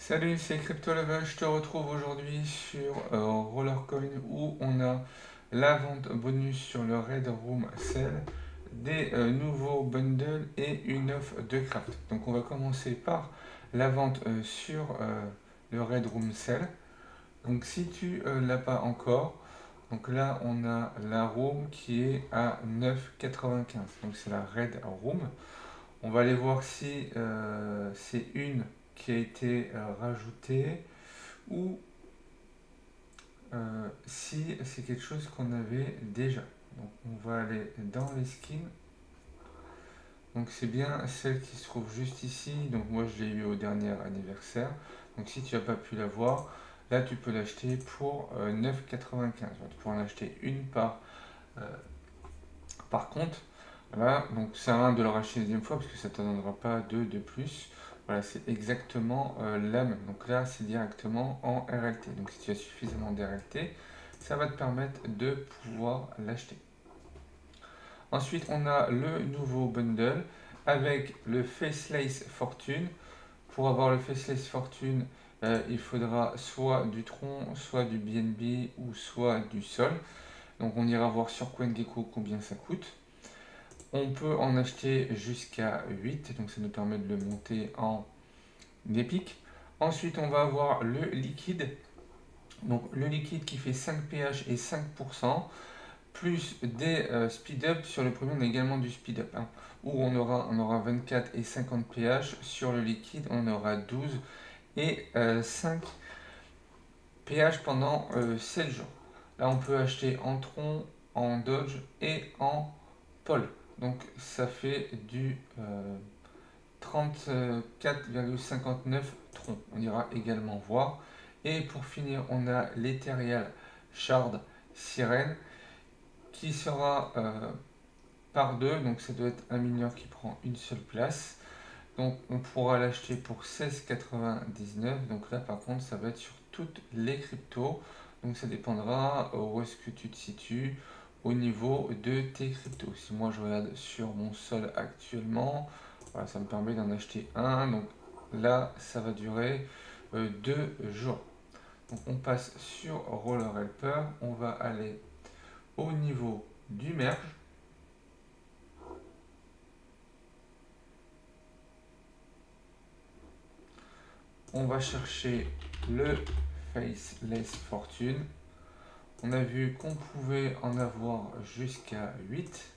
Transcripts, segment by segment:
Salut, c'est CryptoLevel, je te retrouve aujourd'hui sur Rollercoin où on a la vente bonus sur le Red Room Sale, des nouveaux bundles et une offre de craft. Donc on va commencer par la vente sur le Red Room Sale. Donc si tu l'as pas encore, donc là on a la room qui est à 9,95. Donc c'est la Red Room. On va aller voir si c'est une qui a été rajoutée ou si c'est quelque chose qu'on avait déjà. Donc on va aller dans les skins. Donc c'est bien celle qui se trouve juste ici. Donc moi je l'ai eu au dernier anniversaire. Donc si tu n'as pas pu la voir, là tu peux l'acheter pour 9,95. Tu peux en acheter une euh, par compte. Voilà, donc c'est à rien de le racheter une deuxième fois parce que ça ne te donnera pas deux de plus. Voilà, c'est exactement la même. Donc là, c'est directement en RLT. Donc si tu as suffisamment d'RLT, ça va te permettre de pouvoir l'acheter. Ensuite, on a le nouveau bundle avec le Faceless Fortune. Pour avoir le Faceless Fortune, il faudra soit du Tron, soit du BNB ou soit du Sol. Donc on ira voir sur CoinGecko combien ça coûte. On peut en acheter jusqu'à 8, donc ça nous permet de le monter en épique. Ensuite, on va avoir le liquide. Donc le liquide qui fait 5 pH et 5%, plus des speed up. Sur le premier, on a également du speed up, hein, où on aura 24 et 50 pH. Sur le liquide, on aura 12 et 5 pH pendant 7 jours. Là, on peut acheter en tronc, en dodge et en pole. Donc ça fait du 34,59 troncs. On ira également voir. Et pour finir, on a l'Ethereal Shard Sirène qui sera par deux. Donc ça doit être un mineur qui prend une seule place. Donc on pourra l'acheter pour 16,99. Donc là par contre ça va être sur toutes les cryptos. Donc ça dépendra où est-ce que tu te situes au niveau de tes cryptos. Si moi je regarde sur mon sol actuellement, voilà, ça me permet d'en acheter un. Donc là ça va durer 2 jours. Donc on passe sur Roller Helper. On va aller au niveau du merge. On va chercher le Faceless Fortune. On a vu qu'on pouvait en avoir jusqu'à 8.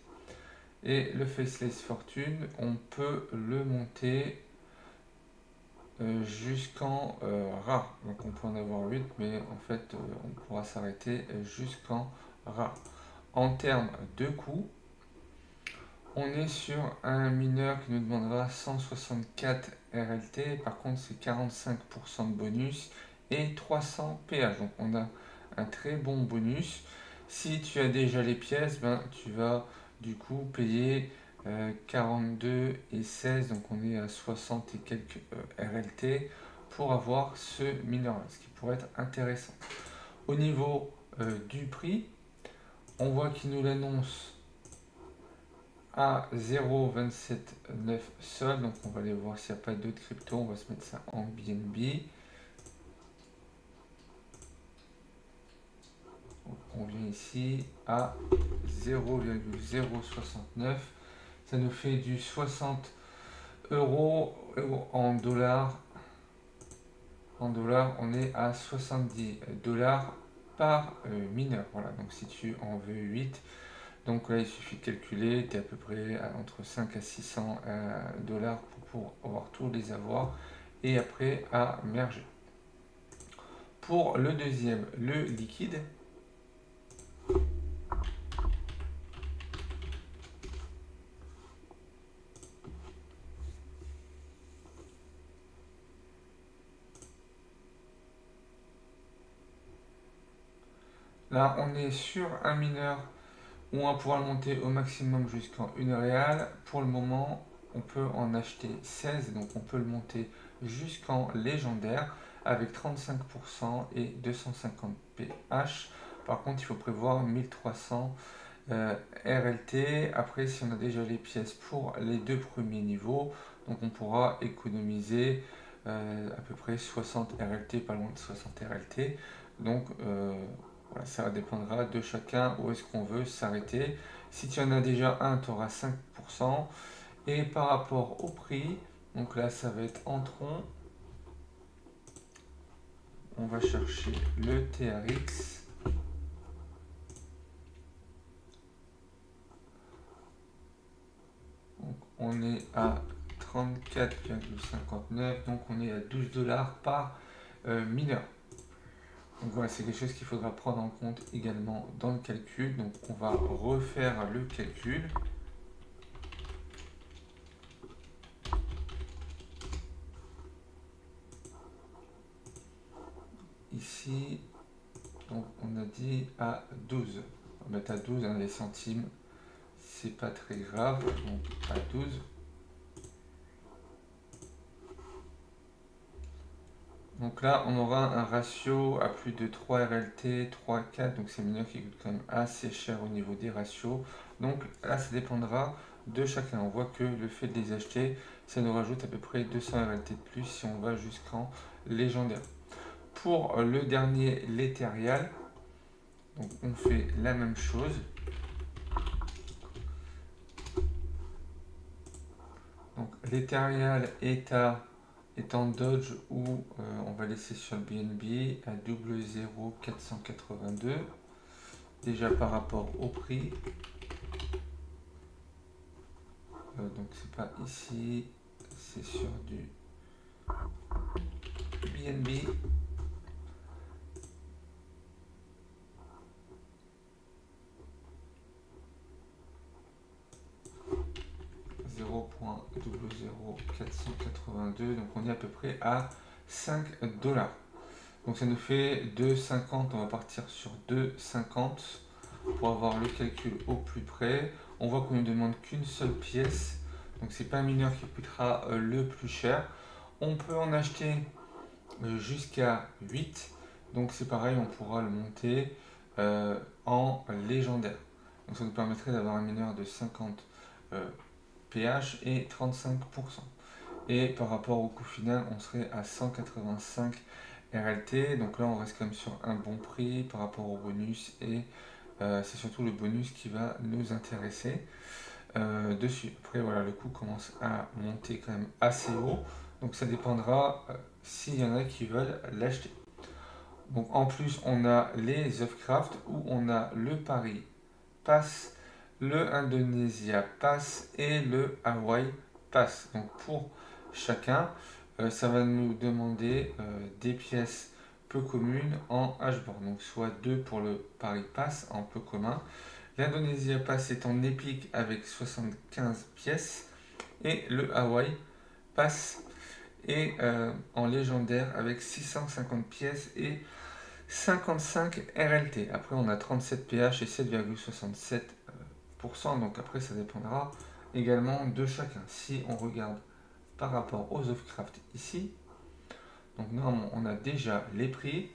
Et le Faceless Fortune, on peut le monter jusqu'en rare. Donc on peut en avoir 8, mais en fait on pourra s'arrêter jusqu'en rare. En termes de coût, on est sur un mineur qui nous demandera 164 RLT. Par contre, c'est 45% de bonus et 300 pH. Donc on a un très bon bonus. Si tu as déjà les pièces, ben, tu vas du coup payer 42 et 16. Donc on est à 60 et quelques RLT pour avoir ce mineur, ce qui pourrait être intéressant. Au niveau du prix, on voit qu'il nous l'annonce à 0,279 sol. Donc on va aller voir s'il n'y a pas d'autres cryptos. On va se mettre ça en BNB. On vient ici à 0,069. Ça nous fait du 60 euros en dollars. En dollars, on est à 70 dollars par mineur. Voilà, donc si tu en veux 8, donc là il suffit de calculer, tu es à peu près entre 5 à 600 dollars pour pouvoir tous les avoir et après à merger. Pour le deuxième, le liquide, là on est sur un mineur où on va pouvoir le monter au maximum jusqu'en 1 réal. Pour le moment, on peut en acheter 16, donc on peut le monter jusqu'en légendaire avec 35% et 250 pH. Par contre, il faut prévoir 1300 RLT. Après, si on a déjà les pièces pour les deux premiers niveaux, donc on pourra économiser à peu près 60 RLT, pas loin de 60 RLT. Donc voilà, ça dépendra de chacun où est-ce qu'on veut s'arrêter. Si tu en as déjà un, tu auras 5%. Et par rapport au prix, donc là ça va être en tronc. On va chercher le TRX. Donc on est à 34,59, donc on est à 12 $ par mineur. Donc voilà, c'est quelque chose qu'il faudra prendre en compte également dans le calcul. Donc on va refaire le calcul. Ici, donc on a dit à 12. On va mettre à 12, hein, les centimes, c'est pas très grave. Donc à 12. Donc là, on aura un ratio à plus de 3 RLT, 3, 4, donc c'est mineur qui coûte quand même assez cher au niveau des ratios. Donc là, ça dépendra de chacun. On voit que le fait de les acheter, ça nous rajoute à peu près 200 RLT de plus si on va jusqu'en légendaire. Pour le dernier l'éthérial, donc on fait la même chose. Donc l'éthérial est en Dodge ou on va laisser sur le BNB à 00482. Déjà par rapport au prix. Donc c'est pas ici, c'est sur du BNB. 0.00482, donc on est à peu près à 5 $. Donc ça nous fait 2,50, on va partir sur 2,50 pour avoir le calcul au plus près. On voit qu'on ne demande qu'une seule pièce, donc c'est pas un mineur qui coûtera le plus cher. On peut en acheter jusqu'à 8, donc c'est pareil, on pourra le monter en légendaire. Donc ça nous permettrait d'avoir un mineur de 50 pH et 35%. Et par rapport au coût final, on serait à 185 RLT. Donc là, on reste quand même sur un bon prix par rapport au bonus. Et c'est surtout le bonus qui va nous intéresser dessus. Après, voilà, le coût commence à monter quand même assez haut. Donc ça dépendra s'il y en a qui veulent l'acheter. Donc en plus, on a les Ofcraft où on a le Paris Pass, le Indonesia Pass et le Hawaii Pass. Donc pour chacun, ça va nous demander des pièces peu communes en Hboard. Donc soit 2 pour le Paris Pass en peu commun. L'Indonesia Pass est en épique avec 75 pièces. Et le Hawaii Pass est en légendaire avec 650 pièces et 55 RLT. Après, on a 37 pH et 7,67%. Donc après, ça dépendra également de chacun. Si on regarde par rapport aux Ofcraft ici, donc normalement, on a déjà les prix.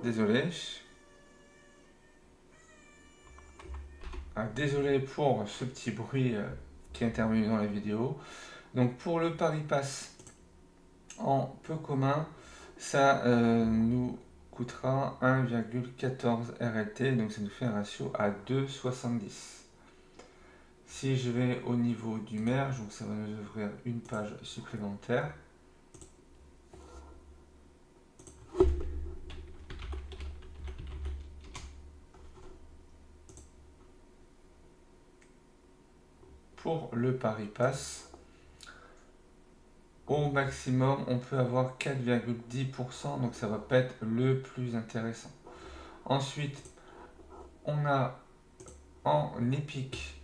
Désolé. Désolé pour ce petit bruit qui est intervenu dans la vidéo. Donc pour le Paris Pass en peu commun, ça nous coûtera 1,14 RLT, donc ça nous fait un ratio à 2,70. Si je vais au niveau du merge, donc ça va nous ouvrir une page supplémentaire. Pour le Paris Pass, au maximum, on peut avoir 4,10%, donc ça va pas être le plus intéressant. Ensuite, on a en épique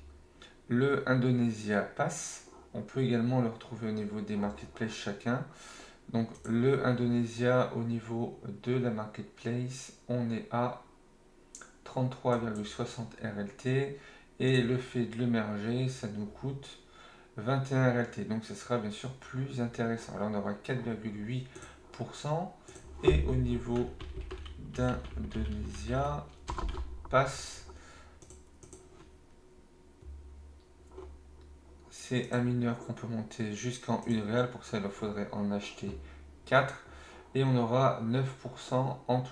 le Indonesia Pass. On peut également le retrouver au niveau des marketplaces chacun. Donc le Indonesia au niveau de la marketplace, on est à 33,60 RLT. Et le fait de le merger, ça nous coûte 21 RLT. Donc ce sera bien sûr plus intéressant. Là on aura 4,8%. Et au niveau d'Indonesia Pass, c'est un mineur qu'on peut monter jusqu'en 1 réal. Pour ça, il faudrait en acheter 4. Et on aura 9% en tout.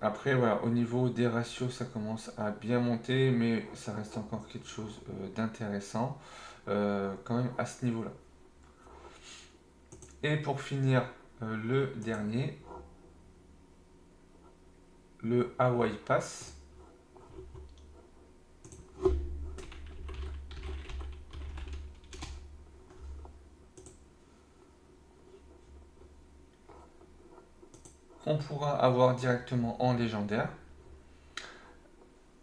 Après, voilà, au niveau des ratios, ça commence à bien monter, mais ça reste encore quelque chose d'intéressant quand même à ce niveau-là. Et pour finir, le dernier, le Hawaii Pass. Qu'on pourra avoir directement en légendaire.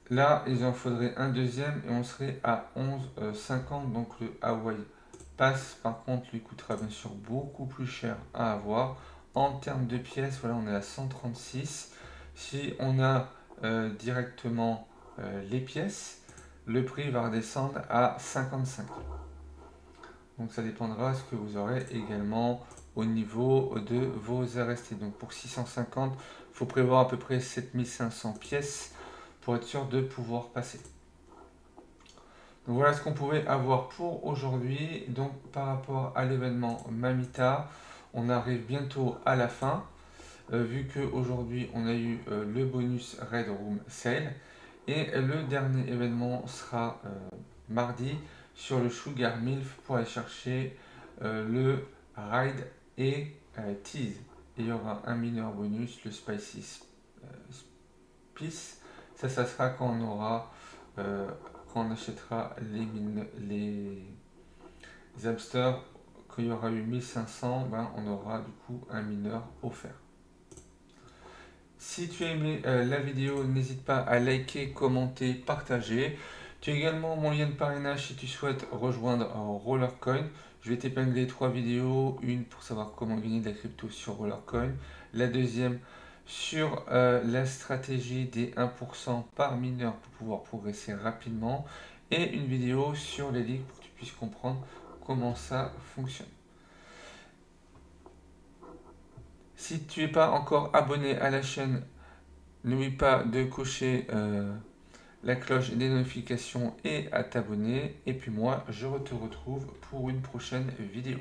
Là, il en faudrait un deuxième et on serait à 11,50. Donc le Hawaii Pass, par contre, lui coûtera bien sûr beaucoup plus cher à avoir. En termes de pièces, voilà, on est à 136. Si on a directement les pièces, le prix va redescendre à 55. Donc ça dépendra de ce que vous aurez également au niveau de vos RST. Donc pour 650, il faut prévoir à peu près 7500 pièces pour être sûr de pouvoir passer. Donc voilà ce qu'on pouvait avoir pour aujourd'hui. Donc par rapport à l'événement Mamita, on arrive bientôt à la fin. Vu qu'aujourd'hui on a eu le bonus Red Room Sale. Et le dernier événement sera mardi sur le Sugar Milf pour aller chercher le Ride et Tease. Et il y aura un mineur bonus, le Spicy Spice. Ça sera quand on aura quand on achètera les hamsters, quand il y aura eu 1500, ben, on aura du coup un mineur offert. Si tu as aimé la vidéo, n'hésite pas à liker, commenter, partager. Tu as également mon lien de parrainage si tu souhaites rejoindre Rollercoin. Je vais t'épingler 3 vidéos, une pour savoir comment gagner de la crypto sur Rollercoin, la deuxième sur la stratégie des 1% par mineur pour pouvoir progresser rapidement, et une vidéo sur les ligues pour que tu puisses comprendre comment ça fonctionne. Si tu n'es pas encore abonné à la chaîne, n'oublie pas de cocher la cloche des notifications et à t'abonner. Et puis moi, je te retrouve pour une prochaine vidéo.